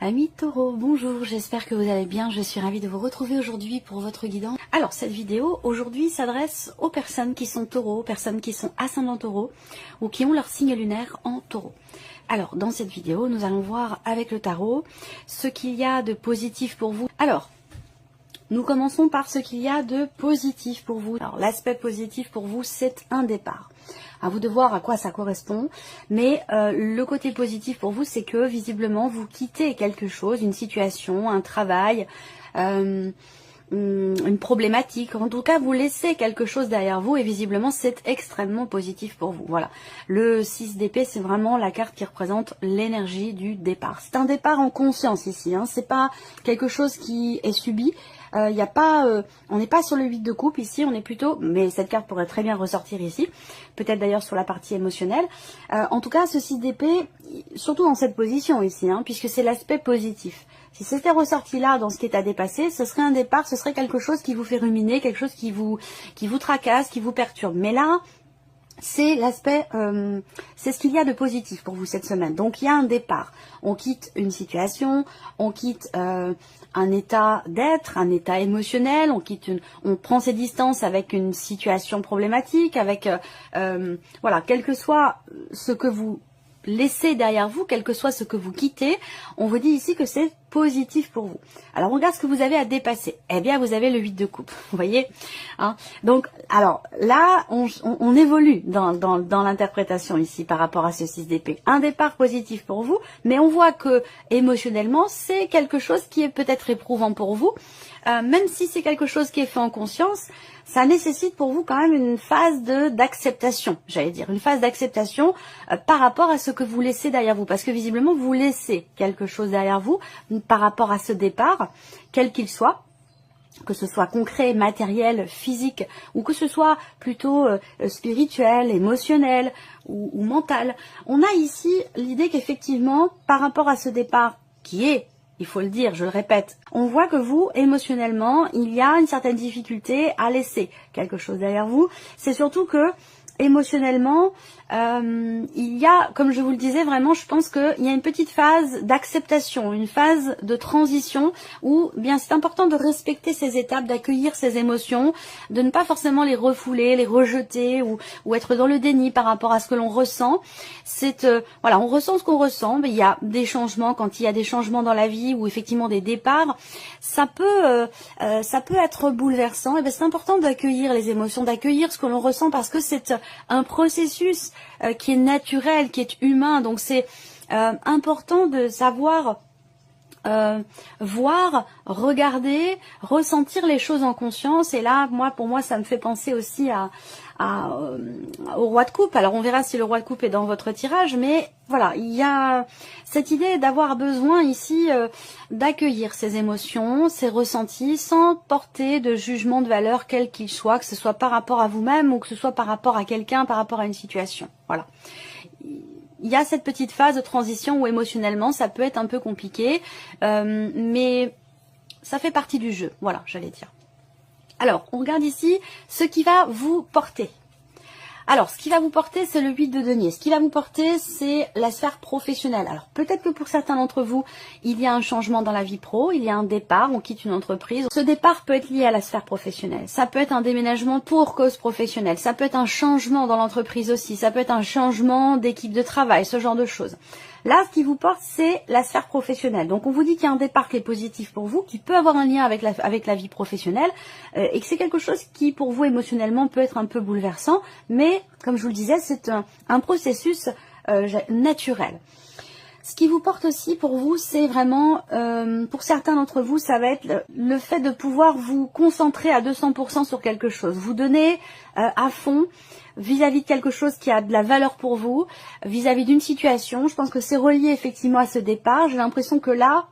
Amis Taureau, bonjour, j'espère que vous allez bien, je suis ravie de vous retrouver aujourd'hui pour votre guidance. Alors cette vidéo aujourd'hui s'adresse aux personnes qui sont taureaux, aux personnes qui sont ascendants taureau ou qui ont leur signe lunaire en taureau. Alors dans cette vidéo, nous allons voir avec le tarot ce qu'il y a de positif pour vous. Alors, nous commençons par ce qu'il y a de positif pour vous. Alors l'aspect positif pour vous, c'est un départ. À vous de voir à quoi ça correspond, mais le côté positif pour vous, c'est que visiblement vous quittez quelque chose, une situation, un travail, une problématique. En tout cas, vous laissez quelque chose derrière vous et visiblement c'est extrêmement positif pour vous. Voilà. Le 6 d'épée, c'est vraiment la carte qui représente l'énergie du départ. C'est un départ en conscience ici. C'est pas quelque chose qui est subi. Y a pas, on n'est pas sur le 8 de coupe ici, on est plutôt, mais cette carte pourrait très bien ressortir ici, peut-être d'ailleurs sur la partie émotionnelle. En tout cas, ce 6 d'épée, surtout dans cette position ici, puisque c'est l'aspect positif. Si c'était ressorti là, dans ce qui est à dépasser, ce serait un départ, ce serait quelque chose qui vous fait ruminer, quelque chose qui vous tracasse, qui vous perturbe. Mais là, c'est l'aspect, c'est ce qu'il y a de positif pour vous cette semaine. Donc il y a un départ. On quitte une situation, on quitte un état d'être, un état émotionnel, on prend ses distances avec une situation problématique, avec voilà, quel que soit ce que vous laissez derrière vous, quel que soit ce que vous quittez, on vous dit ici que c'est positif pour vous. Alors on regarde ce que vous avez à dépasser. Eh bien vous avez le 8 de coupe, vous voyez, donc alors là on évolue dans l'interprétation ici par rapport à ce 6 d'épée. Un départ positif pour vous, mais on voit que émotionnellement c'est quelque chose qui est peut-être éprouvant pour vous, même si c'est quelque chose qui est fait en conscience. Ça nécessite pour vous quand même une phase d'acceptation, j'allais dire, une phase d'acceptation par rapport à ce que vous laissez derrière vous, parce que visiblement vous laissez quelque chose derrière vous par rapport à ce départ, quel qu'il soit, que ce soit concret, matériel, physique, ou que ce soit plutôt spirituel, émotionnel ou mental. On a ici l'idée qu'effectivement, par rapport à ce départ qui est, il faut le dire, je le répète, on voit que vous, émotionnellement, il y a une certaine difficulté à laisser quelque chose derrière vous. C'est surtout que, émotionnellement, il y a, comme je vous le disais, vraiment, je pense qu'il y a une petite phase d'acceptation, une phase de transition où, bien, c'est important de respecter ces étapes, d'accueillir ces émotions, de ne pas forcément les refouler, les rejeter ou être dans le déni par rapport à ce que l'on ressent. C'est, voilà, on ressent ce qu'on ressent, mais il y a des changements, quand il y a des changements dans la vie ou effectivement des départs, ça peut être bouleversant. Et bien, c'est important d'accueillir les émotions, d'accueillir ce que l'on ressent parce que c'est un processus qui est naturel, qui est humain. Donc c'est important de savoir voir, regarder, ressentir les choses en conscience. Et là, pour moi, ça me fait penser aussi au roi de coupe. Alors on verra si le roi de coupe est dans votre tirage, mais voilà, il y a cette idée d'avoir besoin ici d'accueillir ces émotions, ces ressentis, sans porter de jugement de valeur quel qu'il soit, que ce soit par rapport à vous-même ou que ce soit par rapport à quelqu'un, par rapport à une situation. Voilà. Il y a cette petite phase de transition où émotionnellement ça peut être un peu compliqué, mais ça fait partie du jeu, voilà, j'allais dire. Alors, on regarde ici ce qui va vous porter. Alors, ce qui va vous porter, c'est le 8 de denier. Ce qui va vous porter, c'est la sphère professionnelle. Alors, peut-être que pour certains d'entre vous, il y a un changement dans la vie pro, il y a un départ, on quitte une entreprise. Ce départ peut être lié à la sphère professionnelle. Ça peut être un déménagement pour cause professionnelle. Ça peut être un changement dans l'entreprise aussi. Ça peut être un changement d'équipe de travail, ce genre de choses. Là, ce qui vous porte, c'est la sphère professionnelle. Donc, on vous dit qu'il y a un départ qui est positif pour vous, qui peut avoir un lien avec la vie professionnelle, et que c'est quelque chose qui, pour vous, émotionnellement, peut être un peu bouleversant. Mais, comme je vous le disais, c'est un processus naturel. Ce qui vous porte aussi pour vous, c'est vraiment, pour certains d'entre vous, ça va être le fait de pouvoir vous concentrer à 200% sur quelque chose. Vous donner à fond vis-à-vis de quelque chose qui a de la valeur pour vous, vis-à-vis d'une situation. Je pense que c'est relié effectivement à ce départ. J'ai l'impression que là,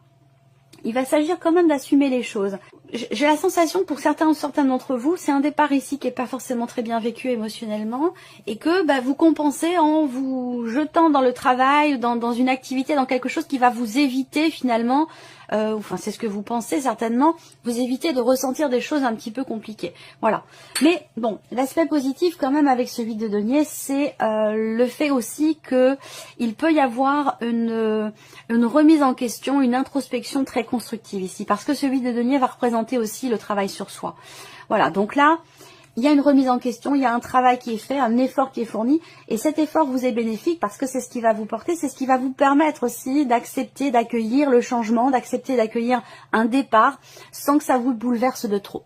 il va s'agir quand même d'assumer les choses. j'ai la sensation pour certains d'entre vous, c'est un départ ici qui est pas forcément très bien vécu émotionnellement et que bah, vous compensez en vous jetant dans le travail, dans une activité, dans quelque chose qui va vous éviter finalement, enfin c'est ce que vous pensez certainement, vous éviter de ressentir des choses un petit peu compliquées. Voilà. Mais bon, l'aspect positif quand même avec ce 8 de denier, c'est le fait aussi que il peut y avoir une remise en question, une introspection très constructive ici, parce que ce 8 de denier va représenter aussi le travail sur soi. Voilà, donc là, il y a une remise en question, il y a un travail qui est fait, un effort qui est fourni, et cet effort vous est bénéfique parce que c'est ce qui va vous porter, c'est ce qui va vous permettre aussi d'accepter, d'accueillir le changement, d'accepter, d'accueillir un départ, sans que ça vous bouleverse de trop.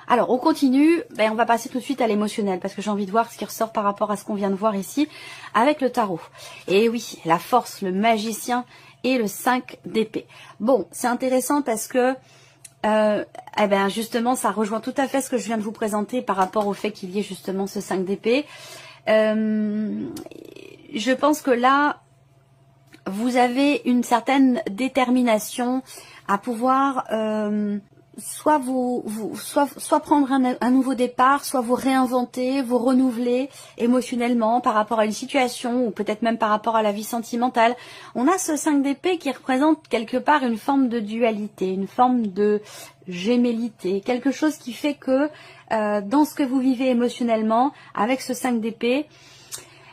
Alors, on continue, on va passer tout de suite à l'émotionnel, parce que j'ai envie de voir ce qui ressort par rapport à ce qu'on vient de voir ici, avec le tarot. Et oui, la force, le magicien et le 5 d'épée. Bon, c'est intéressant parce que justement, ça rejoint tout à fait ce que je viens de vous présenter par rapport au fait qu'il y ait justement ce 5 d'épée. Je pense que là, vous avez une certaine détermination à pouvoir soit prendre un nouveau départ, soit vous réinventer, vous renouveler émotionnellement par rapport à une situation ou peut-être même par rapport à la vie sentimentale. On a ce 5 d'épée qui représente quelque part une forme de dualité, une forme de gémellité, quelque chose qui fait que dans ce que vous vivez émotionnellement, avec ce 5 d'épée,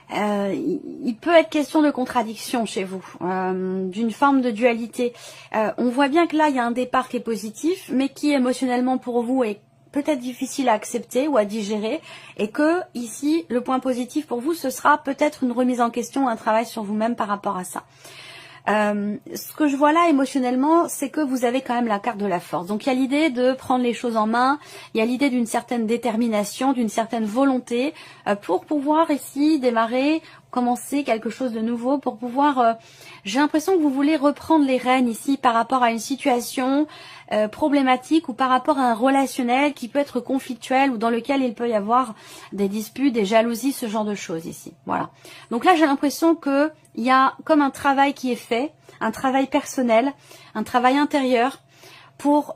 il peut être question de contradiction chez vous, d'une forme de dualité. On voit bien que là, il y a un départ qui est positif, mais qui émotionnellement pour vous est peut-être difficile à accepter ou à digérer, et que ici, le point positif pour vous, ce sera peut-être une remise en question, un travail sur vous-même par rapport à ça. Ce que je vois là émotionnellement, c'est que vous avez quand même la carte de la force. Donc il y a l'idée de prendre les choses en main, il y a l'idée d'une certaine détermination, d'une certaine volonté pour pouvoir ici démarrer, commencer quelque chose de nouveau, pour pouvoir... j'ai l'impression que vous voulez reprendre les rênes ici par rapport à une situation problématique ou par rapport à un relationnel qui peut être conflictuel ou dans lequel il peut y avoir des disputes, des jalousies, ce genre de choses ici. Voilà. Donc là, j'ai l'impression que il y a comme un travail qui est fait, un travail personnel, un travail intérieur pour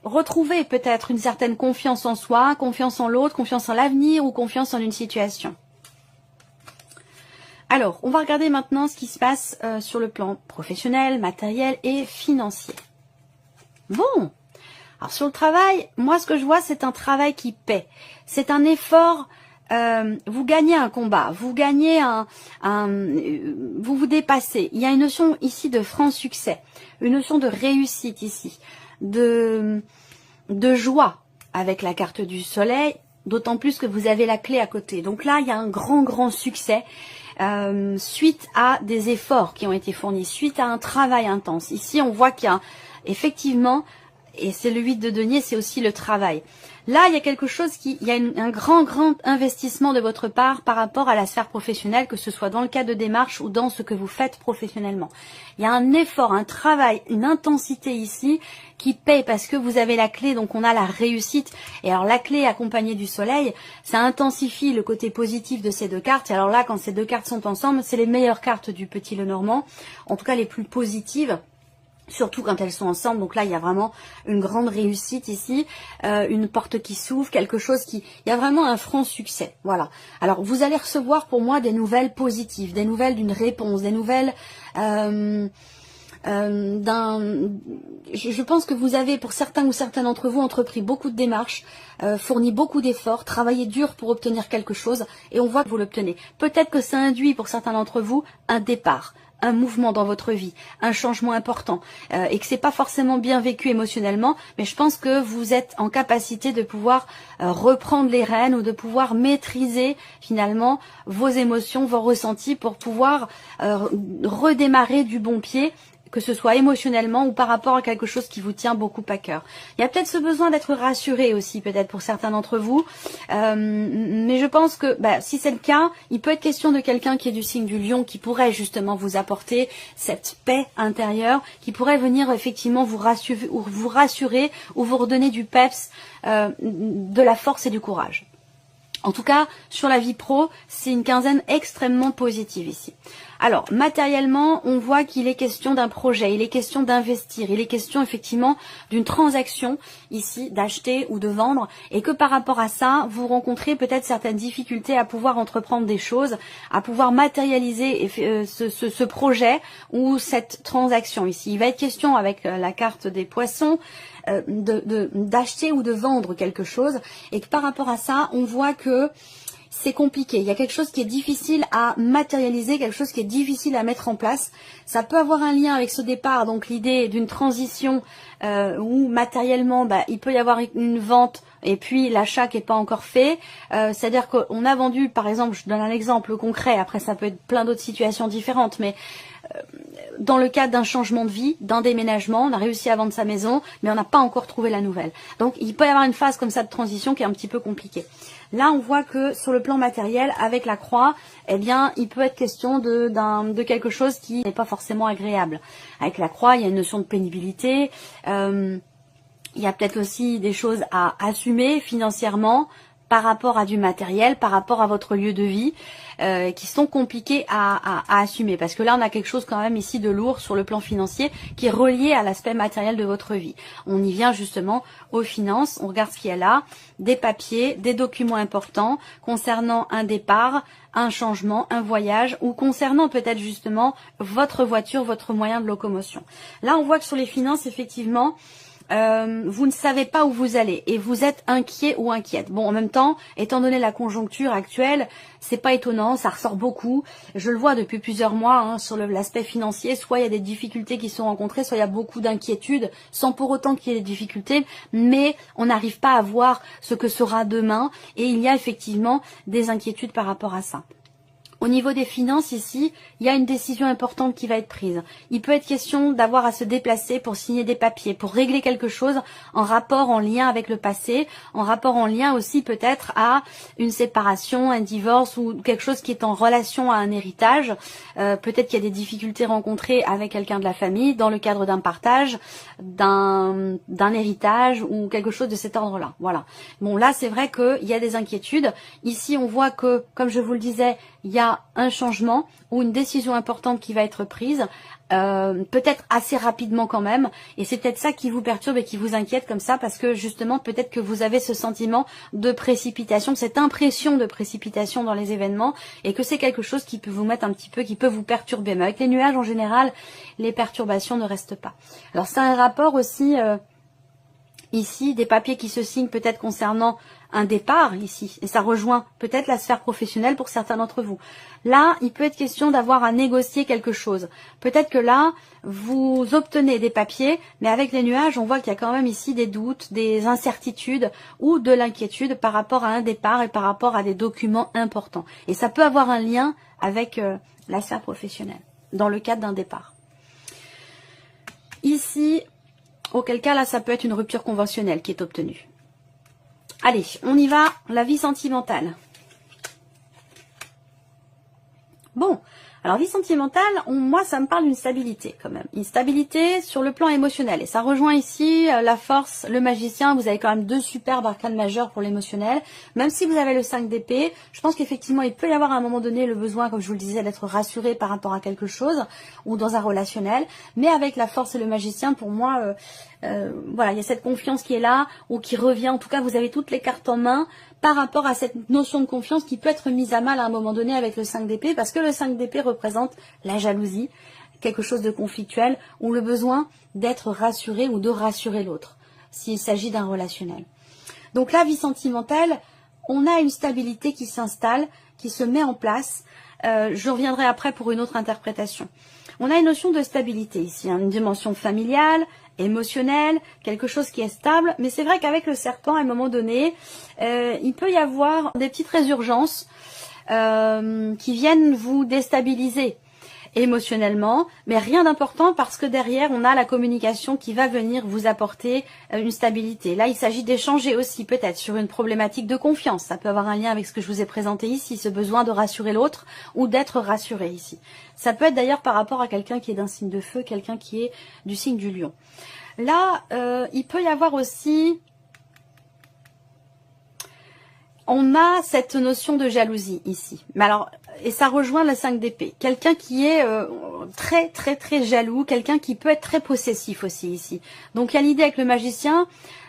retrouver peut-être une certaine confiance en soi, confiance en l'autre, confiance en l'avenir ou confiance en une situation. Alors, on va regarder maintenant ce qui se passe sur le plan professionnel, matériel et financier. Bon, alors sur le travail, moi ce que je vois, c'est un travail qui paie. C'est un effort, vous gagnez un combat, vous gagnez vous vous dépassez. Il y a une notion ici de franc succès, une notion de réussite ici, de joie avec la carte du soleil, d'autant plus que vous avez la clé à côté. Donc là, il y a un grand succès. Suite à des efforts qui ont été fournis, suite à un travail intense. Ici, on voit qu'il y a effectivement, et c'est le 8 de denier, c'est aussi le travail. Là, il y a quelque chose il y a un grand investissement de votre part par rapport à la sphère professionnelle, que ce soit dans le cas de démarche ou dans ce que vous faites professionnellement. Il y a un effort, un travail, une intensité ici qui paye parce que vous avez la clé, donc on a la réussite. Et alors la clé accompagnée du soleil, ça intensifie le côté positif de ces deux cartes. Et alors là, quand ces deux cartes sont ensemble, c'est les meilleures cartes du Petit Lenormand, en tout cas les plus positives. Surtout quand elles sont ensemble, donc là il y a vraiment une grande réussite ici, une porte qui s'ouvre, quelque chose qui... Il y a vraiment un franc succès, voilà. Alors vous allez recevoir pour moi des nouvelles positives, des nouvelles d'une réponse, des nouvelles je pense que vous avez pour certains ou certaines d'entre vous entrepris beaucoup de démarches, fourni beaucoup d'efforts, travaillé dur pour obtenir quelque chose et on voit que vous l'obtenez. Peut-être que ça induit pour certains d'entre vous un départ, un mouvement dans votre vie, un changement important et que c'est pas forcément bien vécu émotionnellement, mais je pense que vous êtes en capacité de pouvoir reprendre les rênes ou de pouvoir maîtriser finalement vos émotions, vos ressentis pour pouvoir redémarrer du bon pied, que ce soit émotionnellement ou par rapport à quelque chose qui vous tient beaucoup à cœur. Il y a peut-être ce besoin d'être rassuré aussi, peut-être pour certains d'entre vous, mais je pense que si c'est le cas, il peut être question de quelqu'un qui est du signe du lion, qui pourrait justement vous apporter cette paix intérieure, qui pourrait venir effectivement vous rassurer ou vous redonner du peps, de la force et du courage. En tout cas, sur la vie pro, c'est une quinzaine extrêmement positive ici. Alors, matériellement, on voit qu'il est question d'un projet, il est question d'investir, il est question effectivement d'une transaction ici, d'acheter ou de vendre, et que par rapport à ça, vous rencontrez peut-être certaines difficultés à pouvoir entreprendre des choses, à pouvoir matérialiser ce projet ou cette transaction ici. Il va être question avec la carte des poissons d'acheter ou de vendre quelque chose, et que par rapport à ça, on voit que c'est compliqué. Il y a quelque chose qui est difficile à matérialiser, quelque chose qui est difficile à mettre en place. Ça peut avoir un lien avec ce départ, donc l'idée d'une transition où matériellement, il peut y avoir une vente et puis l'achat qui n'est pas encore fait. C'est-à-dire qu'on a vendu, par exemple, je donne un exemple concret, après ça peut être plein d'autres situations différentes, mais dans le cadre d'un changement de vie, d'un déménagement, on a réussi à vendre sa maison, mais on n'a pas encore trouvé la nouvelle. Donc il peut y avoir une phase comme ça de transition qui est un petit peu compliquée. Là, on voit que sur le plan matériel, avec la croix, eh bien, il peut être question de quelque chose qui n'est pas forcément agréable. Avec la croix, il y a une notion de pénibilité. Il y a peut-être aussi des choses à assumer financièrement par rapport à du matériel, par rapport à votre lieu de vie, qui sont compliqués à assumer. Parce que là, on a quelque chose quand même ici de lourd sur le plan financier qui est relié à l'aspect matériel de votre vie. On y vient justement aux finances, on regarde ce qu'il y a là, des papiers, des documents importants concernant un départ, un changement, un voyage, ou concernant peut-être justement votre voiture, votre moyen de locomotion. Là, on voit que sur les finances, effectivement, vous ne savez pas où vous allez et vous êtes inquiet ou inquiète. Bon, en même temps, étant donné la conjoncture actuelle, c'est pas étonnant, ça ressort beaucoup. Je le vois depuis plusieurs mois sur l'aspect financier. Soit il y a des difficultés qui sont rencontrées, soit il y a beaucoup d'inquiétudes, sans pour autant qu'il y ait des difficultés, mais on n'arrive pas à voir ce que sera demain et il y a effectivement des inquiétudes par rapport à ça. Au niveau des finances, ici, il y a une décision importante qui va être prise. Il peut être question d'avoir à se déplacer pour signer des papiers, pour régler quelque chose en rapport, en lien avec le passé, en rapport, en lien aussi peut-être à une séparation, un divorce ou quelque chose qui est en relation à un héritage. Peut-être qu'il y a des difficultés rencontrées avec quelqu'un de la famille dans le cadre d'un partage, d'un héritage ou quelque chose de cet ordre-là. Voilà. Bon, là, c'est vrai qu'il y a des inquiétudes. Ici, on voit que, comme je vous le disais, il y a un changement ou une décision importante qui va être prise, peut-être assez rapidement quand même, et c'est peut-être ça qui vous perturbe et qui vous inquiète comme ça, parce que justement peut-être que vous avez ce sentiment de précipitation, cette impression de précipitation dans les événements, et que c'est quelque chose qui peut vous mettre un petit peu, qui peut vous perturber. Mais avec les nuages en général, les perturbations ne restent pas. Alors c'est un rapport aussi ici, des papiers qui se signent peut-être concernant un départ ici, et ça rejoint peut-être la sphère professionnelle pour certains d'entre vous. Là, il peut être question d'avoir à négocier quelque chose. Peut-être que là, vous obtenez des papiers, mais avec les nuages, on voit qu'il y a quand même ici des doutes, des incertitudes ou de l'inquiétude par rapport à un départ et par rapport à des documents importants. Et ça peut avoir un lien avec la sphère professionnelle, dans le cadre d'un départ. Ici, auquel cas, là, ça peut être une rupture conventionnelle qui est obtenue. Allez, on y va, la vie sentimentale. Bon, alors vie sentimentale, moi ça me parle d'une stabilité quand même. Une stabilité sur le plan émotionnel. Et ça rejoint ici la force, le magicien. Vous avez quand même deux superbes arcanes majeures pour l'émotionnel. Même si vous avez le 5 d'épée, je pense qu'effectivement il peut y avoir à un moment donné le besoin, comme je vous le disais, d'être rassuré par rapport à quelque chose ou dans un relationnel. Mais avec la force et le magicien, pour moi, voilà, il y a cette confiance qui est là ou qui revient. En tout cas, vous avez toutes les cartes en main par rapport à cette notion de confiance qui peut être mise à mal à un moment donné avec le 5 d'épée, parce que le 5 d'épée représente la jalousie, quelque chose de conflictuel, ou le besoin d'être rassuré ou de rassurer l'autre, s'il s'agit d'un relationnel. Donc la vie sentimentale, on a une stabilité qui s'installe, qui se met en place. Je reviendrai après pour une autre interprétation. On a une notion de stabilité ici, une dimension familiale, émotionnelle, quelque chose qui est stable, mais c'est vrai qu'avec le serpent, à un moment donné, il peut y avoir des petites résurgences qui viennent vous déstabiliser émotionnellement, mais rien d'important parce que derrière, on a la communication qui va venir vous apporter une stabilité. Là, il s'agit d'échanger aussi peut-être sur une problématique de confiance. Ça peut avoir un lien avec ce que je vous ai présenté ici, ce besoin de rassurer l'autre ou d'être rassuré ici. Ça peut être d'ailleurs par rapport à quelqu'un qui est d'un signe de feu, quelqu'un qui est du signe du lion. Là, il peut y avoir aussi... On a cette notion de jalousie ici. Mais alors, et ça rejoint le 5 d'épée. Quelqu'un qui est très très très jaloux, quelqu'un qui peut être très possessif aussi ici. Donc il y a l'idée avec le magicien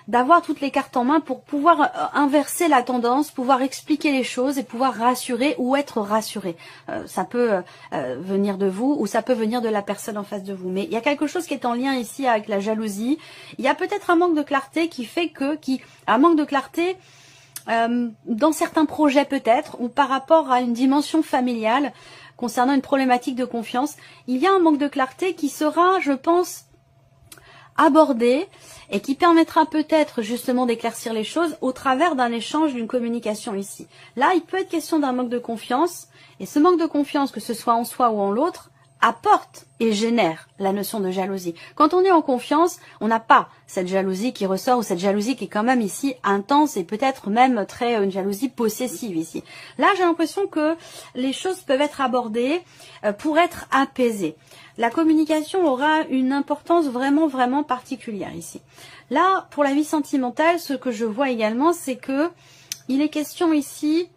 d'avoir toutes les cartes en main pour pouvoir inverser la tendance, pouvoir expliquer les choses et pouvoir rassurer ou être rassuré. Ça peut venir de vous ou ça peut venir de la personne en face de vous. Mais il y a quelque chose qui est en lien ici avec la jalousie. Il y a peut-être un manque de clarté qui fait que... un manque de clarté dans certains projets peut-être ou par rapport à une dimension familiale concernant une problématique de confiance. Il y a un manque de clarté qui sera, je pense, abordé et qui permettra peut-être justement d'éclaircir les choses au travers d'un échange, d'une communication ici. Là, il peut être question d'un manque de confiance et ce manque de confiance, que ce soit en soi ou en l'autre, apporte et génère la notion de jalousie. Quand on est en confiance, on n'a pas cette jalousie qui ressort ou cette jalousie qui est quand même ici intense et peut-être même une jalousie possessive ici. Là, j'ai l'impression que les choses peuvent être abordées pour être apaisées. La communication aura une importance vraiment vraiment particulière ici. Là, pour la vie sentimentale, ce que je vois également, c'est que il est question ici,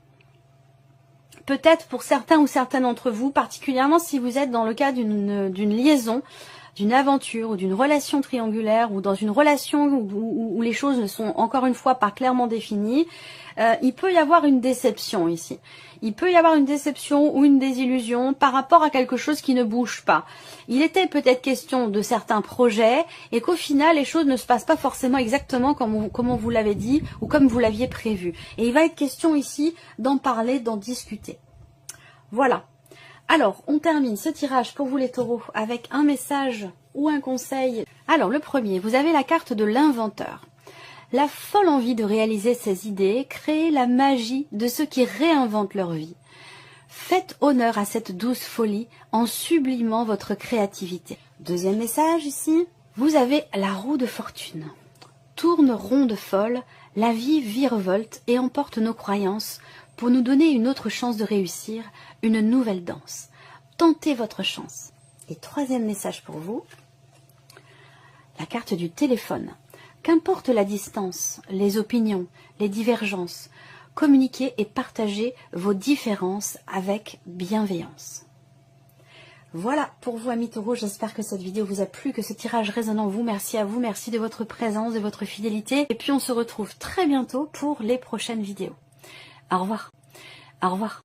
peut-être pour certains ou certaines d'entre vous, particulièrement si vous êtes dans le cas d'une liaison, d'une aventure ou d'une relation triangulaire ou dans une relation où les choses ne sont encore une fois pas clairement définies, il peut y avoir une déception ici. Il peut y avoir une déception ou une désillusion par rapport à quelque chose qui ne bouge pas. Il était peut-être question de certains projets et qu'au final les choses ne se passent pas forcément exactement comme on vous l'avait dit ou comme vous l'aviez prévu. Et il va être question ici d'en parler, d'en discuter. Voilà. Alors, on termine ce tirage pour vous les taureaux avec un message ou un conseil. Alors, le premier, vous avez la carte de l'inventeur. La folle envie de réaliser ses idées, créer la magie de ceux qui réinventent leur vie. Faites honneur à cette douce folie en sublimant votre créativité. Deuxième message ici, vous avez la roue de fortune. Tourne ronde folle, la vie virevolte et emporte nos croyances pour nous donner une autre chance de réussir, une nouvelle danse. Tentez votre chance. Et troisième message pour vous, la carte du téléphone. Qu'importe la distance, les opinions, les divergences, communiquez et partagez vos différences avec bienveillance. Voilà pour vous amis taureaux, j'espère que cette vidéo vous a plu, que ce tirage résonne en vous. Merci à vous, merci de votre présence, de votre fidélité. Et puis on se retrouve très bientôt pour les prochaines vidéos. Au revoir. Au revoir.